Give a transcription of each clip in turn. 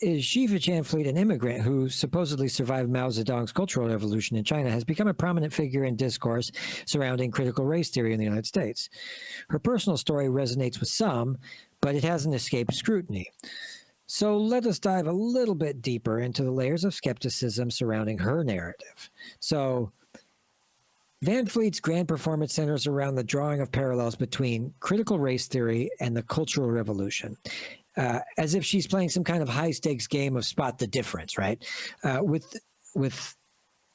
is Xi Jinping, an immigrant who supposedly survived Mao Zedong's Cultural Revolution in China, has become a prominent figure in discourse surrounding critical race theory in the United States. Her personal story resonates with some, but it hasn't escaped scrutiny. So let us dive a little bit deeper into the layers of skepticism surrounding her narrative. So Van Fleet's grand performance centers around the drawing of parallels between critical race theory and the Cultural Revolution, as if she's playing some kind of high-stakes game of spot the difference, right? With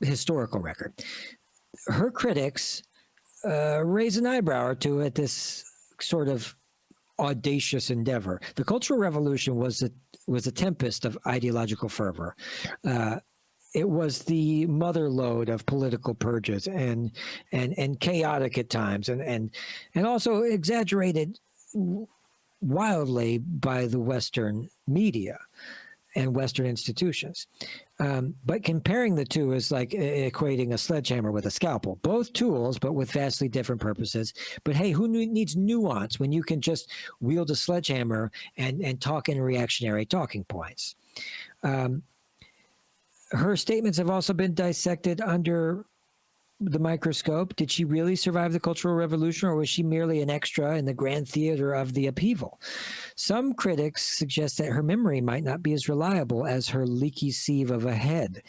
historical record. Her critics raise an eyebrow or two at this sort of audacious endeavor. The Cultural Revolution was a tempest of ideological fervor. It was the mother lode of political purges and chaotic at times, and also exaggerated wildly by the Western media and Western institutions. But comparing the two is like equating a sledgehammer with a scalpel. Both tools, but with vastly different purposes. But hey, who needs nuance when you can just wield a sledgehammer and talk in reactionary talking points? Her statements have also been dissected under the microscope. Did she really survive the Cultural Revolution, or was she merely an extra in the grand theater of the upheaval? Some critics suggest that her memory might not be as reliable as her leaky sieve of a head.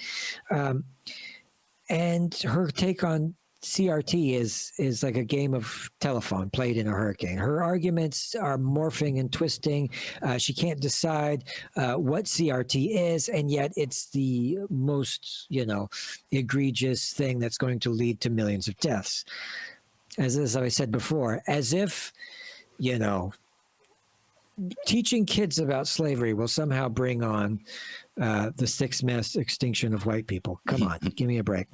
And her take on CRT is like a game of telephone played in a hurricane. Her arguments are morphing and twisting. She can't decide what CRT is, and yet it's the most, egregious thing that's going to lead to millions of deaths. As I said before, as if, teaching kids about slavery will somehow bring on the sixth mass extinction of white people. Come on, give me a break.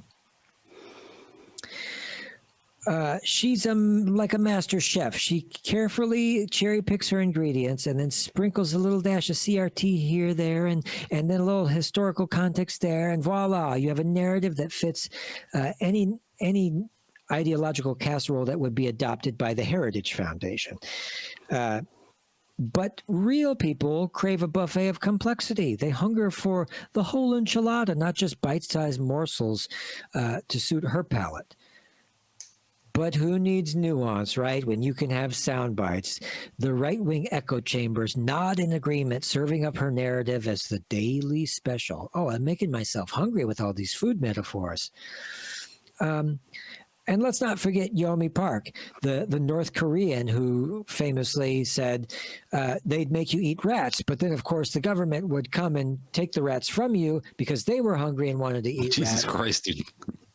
She's like a master chef. She carefully cherry picks her ingredients and then sprinkles a little dash of CRT here, there, and then a little historical context there, and voila, you have a narrative that fits any ideological casserole that would be adopted by the Heritage Foundation. But real people crave a buffet of complexity. They hunger for the whole enchilada, not just bite-sized morsels to suit her palate. But who needs nuance, right? When you can have sound bites. The right-wing echo chambers nod in agreement, serving up her narrative as the daily special. Oh, I'm making myself hungry with all these food metaphors. And let's not forget Yeonmi Park, the North Korean who famously said they'd make you eat rats. But then, of course, the government would come and take the rats from you because they were hungry and wanted to eat Jesus rats. Christ, dude.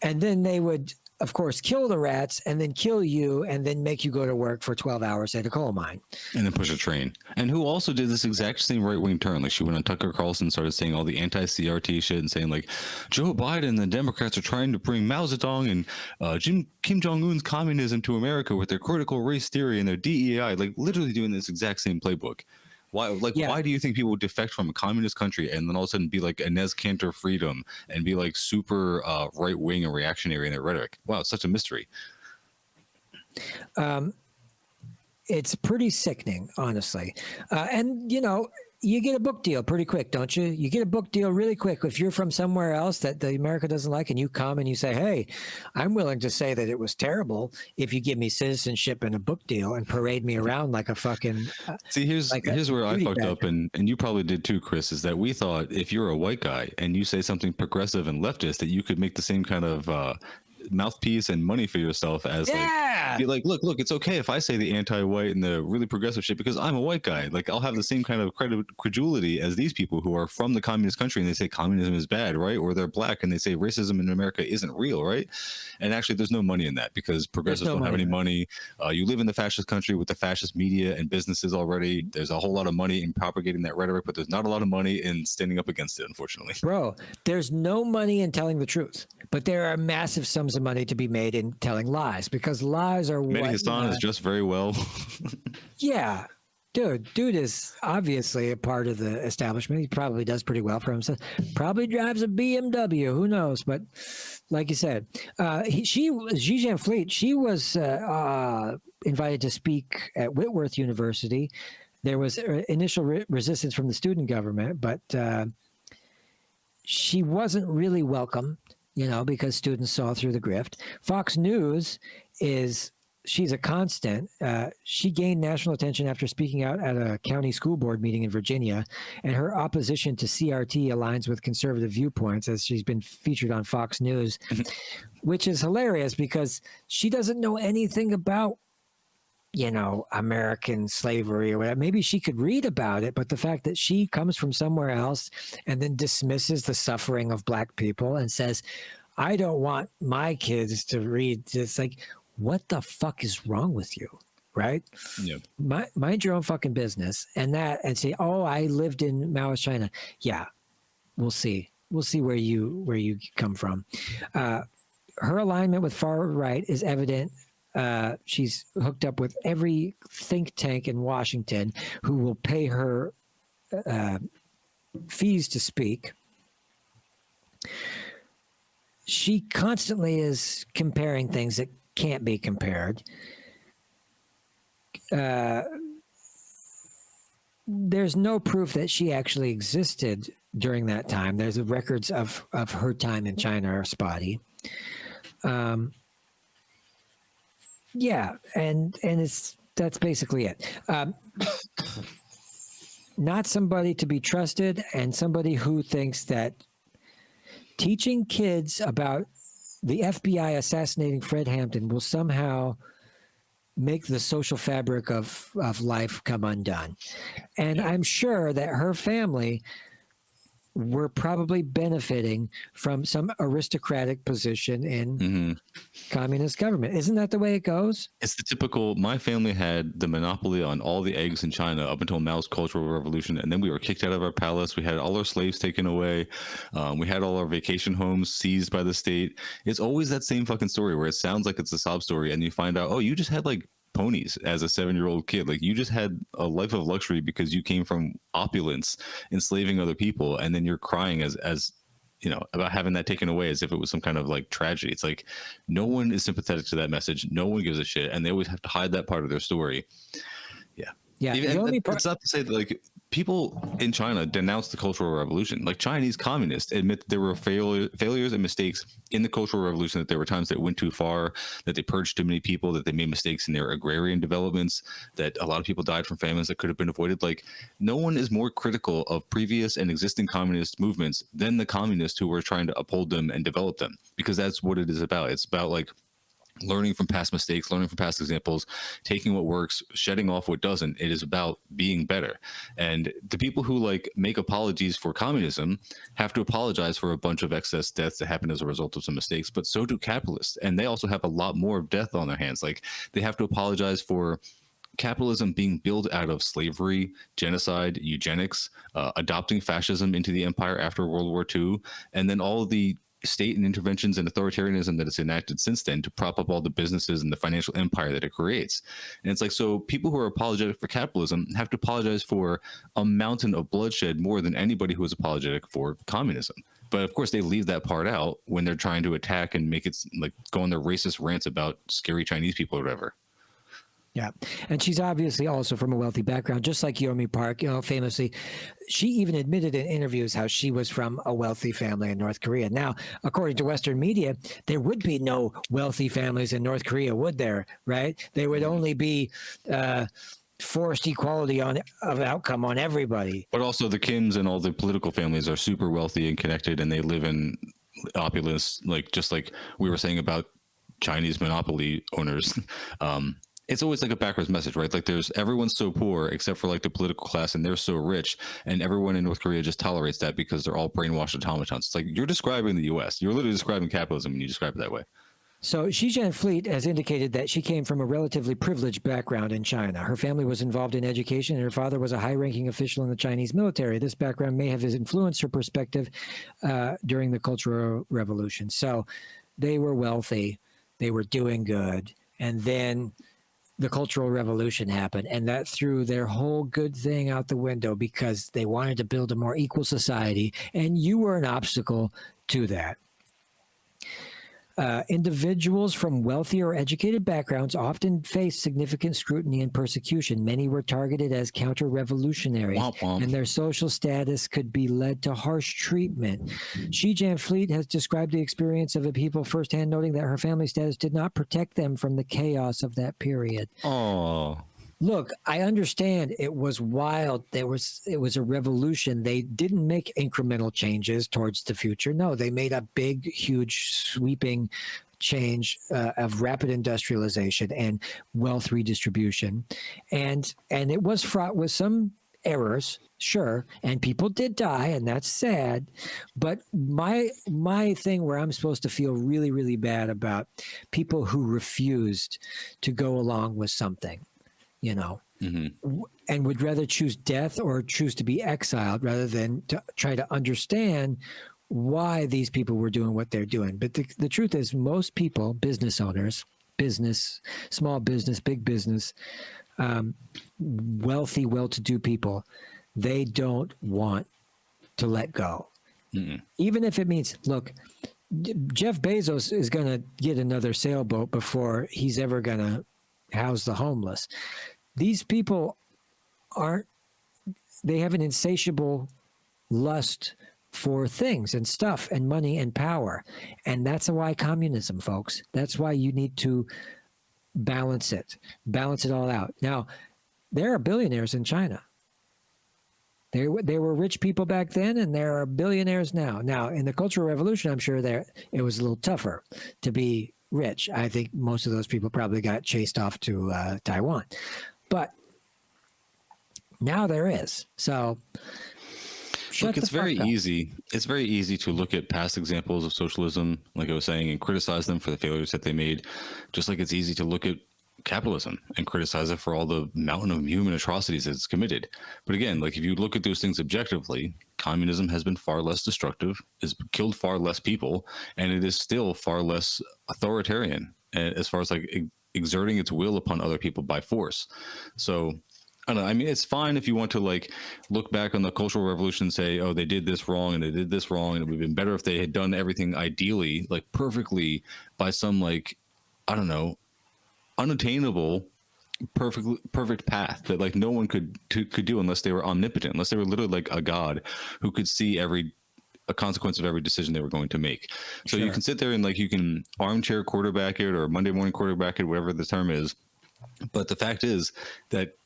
And then they would, of course, kill the rats and then kill you and then make you go to work for 12 hours at a coal mine. And then push a train. And who also did this exact same right-wing turn. Like, she went on Tucker Carlson, started saying all the anti-CRT shit and saying, like, Joe Biden and the Democrats are trying to bring Mao Zedong and Kim Jong-un's communism to America with their critical race theory and their DEI. Like, literally doing this exact same playbook. Why do you think people would defect from a communist country and then all of a sudden be like Inez Cantor Freedom and be like super right-wing and reactionary in their rhetoric? Wow, it's such a mystery. It's pretty sickening, honestly. And, you get a book deal pretty quick, don't you? You get a book deal really quick if you're from somewhere else that the America doesn't like, and you come and you say, hey, I'm willing to say that it was terrible if you give me citizenship and a book deal and parade me around like a fucking... See, here's where I fucked up, and you probably did too, Chris, is that we thought if you're a white guy and you say something progressive and leftist, that you could make the same kind of... mouthpiece and money for yourself as be like, look, it's okay if I say the anti-white and the really progressive shit because I'm a white guy. Like, I'll have the same kind of credulity as these people who are from the communist country and they say communism is bad, right? Or they're black and they say racism in America isn't real, right? And actually, there's no money in that because progressives don't have any money. You live in the fascist country with the fascist media and businesses already. There's a whole lot of money in propagating that rhetoric, but there's not a lot of money in standing up against it, unfortunately. Bro, there's no money in telling the truth, but there are massive sums of money to be made in telling lies because lies are Mehdi Hassan is just very well. Yeah. Dude is obviously a part of the establishment. He probably does pretty well for himself. Probably drives a BMW. Who knows? But like you said, Xi Jinping, she was invited to speak at Whitworth University. there was initial resistance from the student government, but she wasn't really welcome, because students saw through the grift. Fox News she's a constant. She gained national attention after speaking out at a county school board meeting in Virginia, and her opposition to CRT aligns with conservative viewpoints, as she's been featured on Fox News, which is hilarious because she doesn't know anything about, American slavery or whatever. Maybe she could read about it, but the fact that she comes from somewhere else and then dismisses the suffering of Black people and says, I don't want my kids to read this, like, what the fuck is wrong with you? Right? Yeah. Mind your own fucking business. And say, oh, I lived in Maoist China. Yeah, we'll see. We'll see where you come from. Her alignment with far right is evident. She's hooked up with every think tank in Washington who will pay her fees to speak. She constantly is comparing things that can't be compared. There's no proof that she actually existed during that time. There's records of her time in China are spotty. Yeah, and that's basically it. Not somebody to be trusted, and somebody who thinks that teaching kids about the FBI assassinating Fred Hampton will somehow make the social fabric of life come undone. And I'm sure that her family were probably benefiting from some aristocratic position in communist government. Isn't that the way it goes? It's the typical, my family had the monopoly on all the eggs in China up until Mao's Cultural Revolution. And then we were kicked out of our palace. We had all our slaves taken away. We had all our vacation homes seized by the state. It's always that same fucking story where it sounds like it's a sob story. And you find out, oh, you just had like ponies as a 7-year-old kid. Like you just had a life of luxury because you came from opulence, enslaving other people. And then you're crying as about having that taken away as if it was some kind of like tragedy. It's like no one is sympathetic to that message. No one gives a shit. And they always have to hide that part of their story. Yeah. Yeah. It's not to say that like people in China denounce the Cultural Revolution. Like Chinese communists admit that there were failures and mistakes in the Cultural Revolution, that there were times that went too far, that they purged too many people, that they made mistakes in their agrarian developments, that a lot of people died from famines that could have been avoided. Like no one is more critical of previous and existing communist movements than the communists who were trying to uphold them and develop them, because that's what it is about. It's about like learning from past mistakes, learning from past examples, taking what works, shedding off what doesn't. It is about being better. And the people who like make apologies for communism have to apologize for a bunch of excess deaths that happened as a result of some mistakes, but so do capitalists. And they also have a lot more of death on their hands. Like they have to apologize for capitalism being built out of slavery, genocide, eugenics, adopting fascism into the empire after World War II, and then all of the state and interventions and authoritarianism that it's enacted since then to prop up all the businesses and the financial empire that it creates. And it's like, so people who are apologetic for capitalism have to apologize for a mountain of bloodshed more than anybody who is apologetic for communism. But of course, they leave that part out when they're trying to attack and make it like go on their racist rants about scary Chinese people or whatever. Yeah. And she's obviously also from a wealthy background, just like Yomi Park, famously. She even admitted in interviews how she was from a wealthy family in North Korea. Now, according to Western media, there would be no wealthy families in North Korea, would there? Right? There would only be forced equality of outcome on everybody. But also the Kims and all the political families are super wealthy and connected, and they live in opulence, like just like we were saying about Chinese monopoly owners. It's always like a backwards message, right? Like everyone's so poor except for like the political class, and they're so rich, and everyone in North Korea just tolerates that because they're all brainwashed automatons. It's like you're describing the US. You're literally describing capitalism and you describe it that way. So Xi Jianfleet has indicated that she came from a relatively privileged background in China. Her family was involved in education, and her father was a high-ranking official in the Chinese military. This background may have influenced her perspective during the Cultural Revolution. So they were wealthy, they were doing good, and then the Cultural Revolution happened, and that threw their whole good thing out the window because they wanted to build a more equal society, and you were an obstacle to that. Individuals from wealthy or educated backgrounds often faced significant scrutiny and persecution. Many were targeted as counter-revolutionaries, Womp womp. and their social status could be led to harsh treatment. Xi Jianfleet has described the experience of the people firsthand, noting that her family status did not protect them from the chaos of that period. Oh, Look, I understand it was wild. It was a revolution. They didn't make incremental changes towards the future. No, they made a big, huge, sweeping change of rapid industrialization and wealth redistribution, and it was fraught with some errors, sure, and people did die, and that's sad. But my thing where I'm supposed to feel really, really bad about people who refused to go along with something, you know, and would rather choose death or choose to be exiled rather than to try to understand why these people were doing what they're doing. But the truth is, most people, business owners, small business, big business, wealthy, well-to-do people, they don't want to let go. Even if it means, look, Jeff Bezos is going to get another sailboat before he's ever going to house the homeless. These people they have an insatiable lust for things and stuff and money and power. And that's why communism, folks. That's why you need to balance it all out. Now, there are billionaires in China. They were rich people back then, and there are billionaires now. Now, in the Cultural Revolution, I'm sure it was a little tougher to be rich. I think most of those people probably got chased off to Taiwan. But now there is. So look, it's very easy. It's very easy to look at past examples of socialism, like I was saying, and criticize them for the failures that they made. Just like it's easy to look at capitalism and criticize it for all the mountain of human atrocities that it's committed. But again, like if you look at those things objectively, communism has been far less destructive, has killed far less people, and it is still far less authoritarian as far as like exerting its will upon other people by force. So I don't know. I mean, it's fine if you want to like look back on the Cultural Revolution and say, oh, they did this wrong and they did this wrong, and it would have been better if they had done everything ideally, like perfectly by some like, I don't know, unattainable perfect path that like no one could do unless they were omnipotent, unless they were literally like a god who could see a consequence of every decision they were going to make. So you can sit there and like you can armchair quarterback it or Monday morning quarterback it, whatever the term is. But the fact is that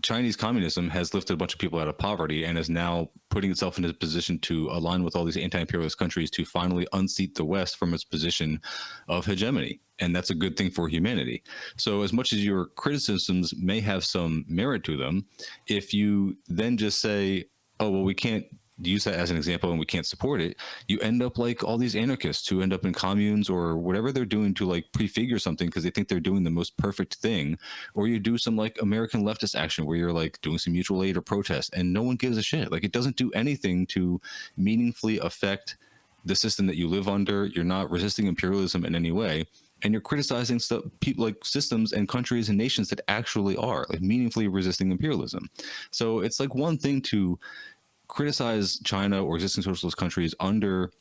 Chinese communism has lifted a bunch of people out of poverty and is now putting itself in a position to align with all these anti-imperialist countries to finally unseat the West from its position of hegemony. And that's a good thing for humanity. So as much as your criticisms may have some merit to them, if you then just say, oh, well, we can't use that as an example and we can't support it, you end up like all these anarchists who end up in communes or whatever they're doing to like prefigure something because they think they're doing the most perfect thing. Or you do some like American leftist action where you're like doing some mutual aid or protest and no one gives a shit. Like it doesn't do anything to meaningfully affect the system that you live under. You're not resisting imperialism in any way. And you're criticizing stuff, people like systems and countries and nations that actually are like meaningfully resisting imperialism. So it's like one thing to criticize China or existing socialist countries under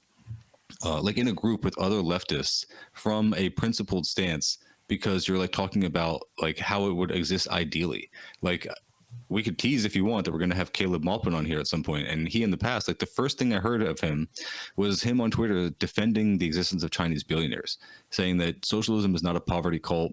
like in a group with other leftists from a principled stance because you're like talking about like how it would exist ideally. Like we could tease if you want that we're going to have Caleb Maupin on here at some point. And he in the past, like the first thing I heard of him was him on Twitter defending the existence of Chinese billionaires, saying that socialism is not a poverty cult.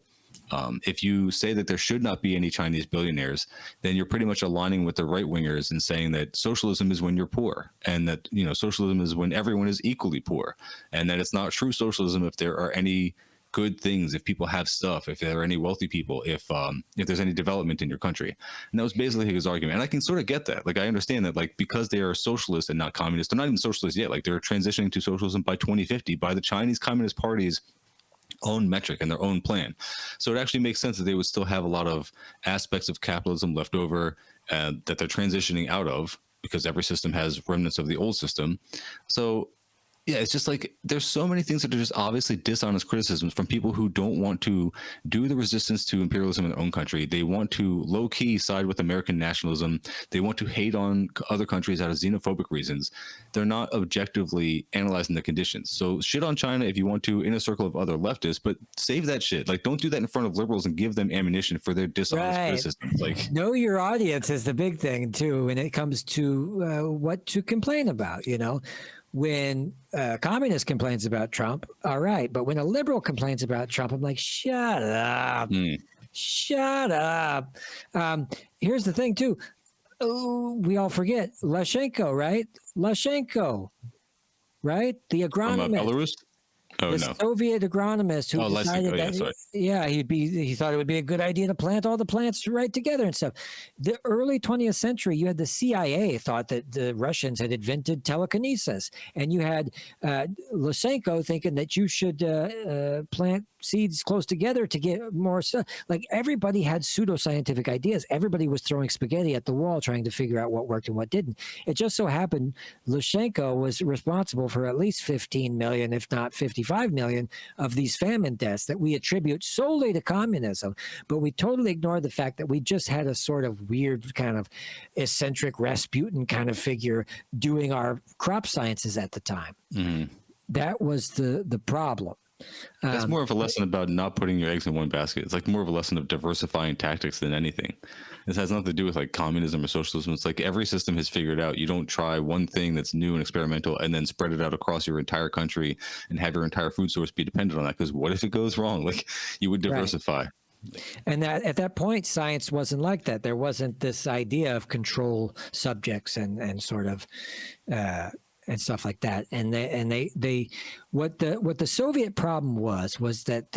If you say that there should not be any Chinese billionaires, then you're pretty much aligning with the right wingers and saying that socialism is when you're poor and that, you know, socialism is when everyone is equally poor and that it's not true socialism if there are any good things, if people have stuff, if there are any wealthy people, if there's any development in your country. And that was basically his argument. And I can sort of get that. Like, I understand that, like, because they are socialist and not communist, they're not even socialist yet. Like, they're transitioning to socialism by 2050 by the Chinese Communist Party's own metric and their own plan. So it actually makes sense that they would still have a lot of aspects of capitalism left over that they're transitioning out of because every system has remnants of the old system. So Yeah, it's just like there's so many things that are just obviously dishonest criticisms from people who don't want to do the resistance to imperialism in their own country. They want to low key side with American nationalism. They want to hate on other countries out of xenophobic reasons. They're not objectively analyzing the conditions. So shit on China if you want to in a circle of other leftists, but save that shit. Like, don't do that in front of liberals and give them ammunition for their dishonest Right. criticisms. Like, Know your audience is the big thing too when it comes to what to complain about. You know, when a communist complains about Trump, all right, but when a liberal complains about Trump, I'm like, shut up, shut up. Here's the thing too. Oh, we all forget Lushenko, right? Lushenko, right? The from agronomist. Belarus? Oh, The no. Soviet agronomist who decided that, he thought it would be a good idea to plant all the plants right together and stuff. The early 20th century, you had the CIA thought that the Russians had invented telekinesis, and you had Lysenko thinking that you should plant seeds close together to get more sun. Like, everybody had pseudoscientific ideas. Everybody was throwing spaghetti at the wall trying to figure out what worked and what didn't. It just so happened Lushenko was responsible for at least 15 million, if not 55 million, of these famine deaths that we attribute solely to communism. But we totally ignore the fact that we just had a sort of weird kind of eccentric Rasputin kind of figure doing our crop sciences at the time. Mm-hmm. That was the problem. That's more of a lesson about not putting your eggs in one basket. It's like more of a lesson of diversifying tactics than anything. This has nothing to do with like communism or socialism. It's like every system has figured out you don't try one thing that's new and experimental and then spread it out across your entire country and have your entire food source be dependent on that. Because what if it goes wrong? Like, you would diversify. Right. And that at that point, science wasn't like that. There wasn't this idea of control subjects and sort of and stuff like that. And they what the Soviet problem was that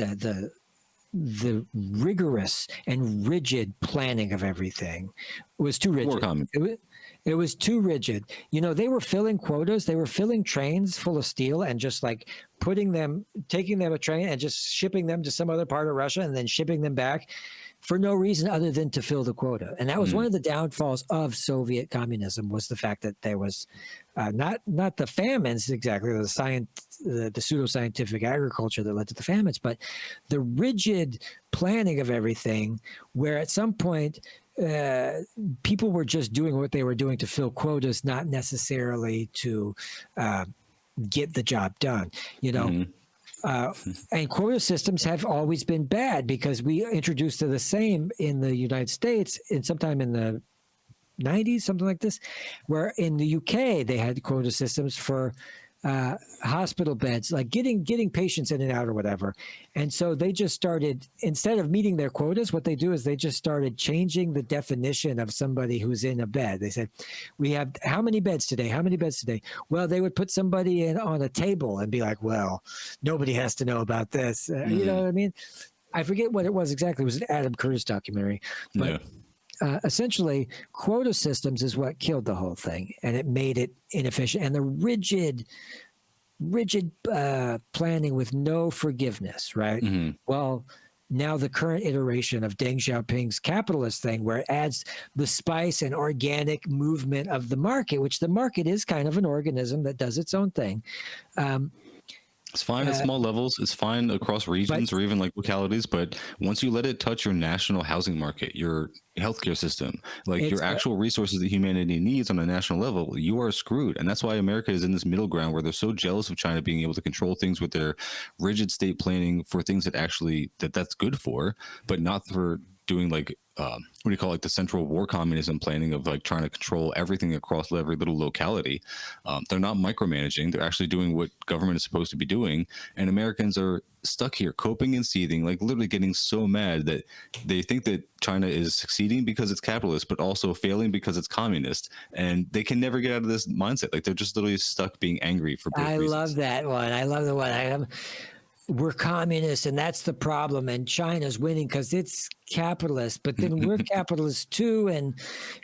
the rigorous and rigid planning of everything was too rigid. It was too rigid. You know, they were filling quotas. They were filling trains full of steel and just like taking them a train and just shipping them to some other part of Russia and then shipping them back for no reason other than to fill the quota. And that was one of the downfalls of Soviet communism, was the fact that there was not the famines exactly, the pseudoscientific agriculture that led to the famines, but the rigid planning of everything, where at some point people were just doing what they were doing to fill quotas, not necessarily to get the job done, you know. Mm-hmm. And quota systems have always been bad because we introduced the same in the United States in sometime in the 90s, something like this, where in the UK they had quota systems for hospital beds, like getting patients in and out or whatever. And so they just started, instead of meeting their quotas, what they do is they just started changing the definition of somebody who's in a bed. They said, we have how many beds today? How many beds today? Well, they would put somebody in on a table and be like, well, nobody has to know about this. You know what I mean? I forget what it was exactly. It was an Adam Curtis documentary. But essentially, quota systems is what killed the whole thing, and it made it inefficient. And the rigid planning with no forgiveness, right? Mm-hmm. Well, now the current iteration of Deng Xiaoping's capitalist thing, where it adds the spice and organic movement of the market, which the market is kind of an organism that does its own thing. It's fine at small levels. It's fine across regions or even like localities. But once you let it touch your national housing market, your healthcare system, like your actual resources that humanity needs on a national level, you are screwed. And that's why America is in this middle ground where they're so jealous of China being able to control things with their rigid state planning for things that actually that's good for, but not for doing like what do you call, like the central war communism planning of like trying to control everything across every little locality. They're not micromanaging. They're actually doing what government is supposed to be doing. And Americans are stuck here coping and seething, like literally getting so mad that they think that China is succeeding because it's capitalist, but also failing because it's communist. And they can never get out of this mindset. Like they're just literally stuck being angry for both reasons. Love that one. I love the one. We're communists, and that's the problem. And China's winning because it's capitalist, but then we're capitalist too.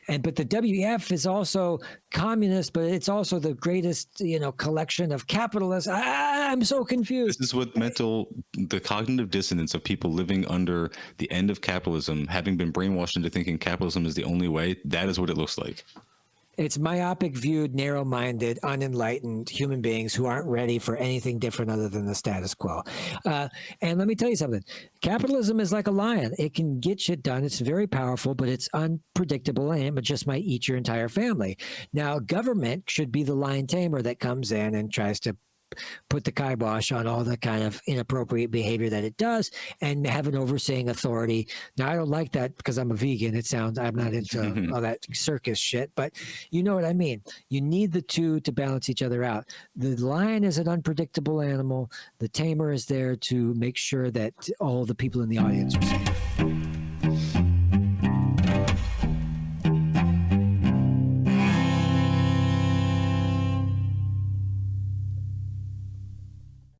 But the WEF is also communist, but it's also the greatest, collection of capitalists. I'm so confused. This is what the cognitive dissonance of people living under the end of capitalism, having been brainwashed into thinking capitalism is the only way. That is what it looks like. It's myopic viewed, narrow-minded, unenlightened human beings who aren't ready for anything different other than the status quo. And let me tell you something. Capitalism is like a lion. It can get shit done. It's very powerful, but it's unpredictable, and it just might eat your entire family. Now, government should be the lion tamer that comes in and tries to put the kibosh on all the kind of inappropriate behavior that it does and have an overseeing authority. Now, I don't like that because I'm a vegan. I'm not into all that circus shit, but you know what I mean. You need the two to balance each other out. The lion is an unpredictable animal. The tamer is there to make sure that all the people in the audience are safe.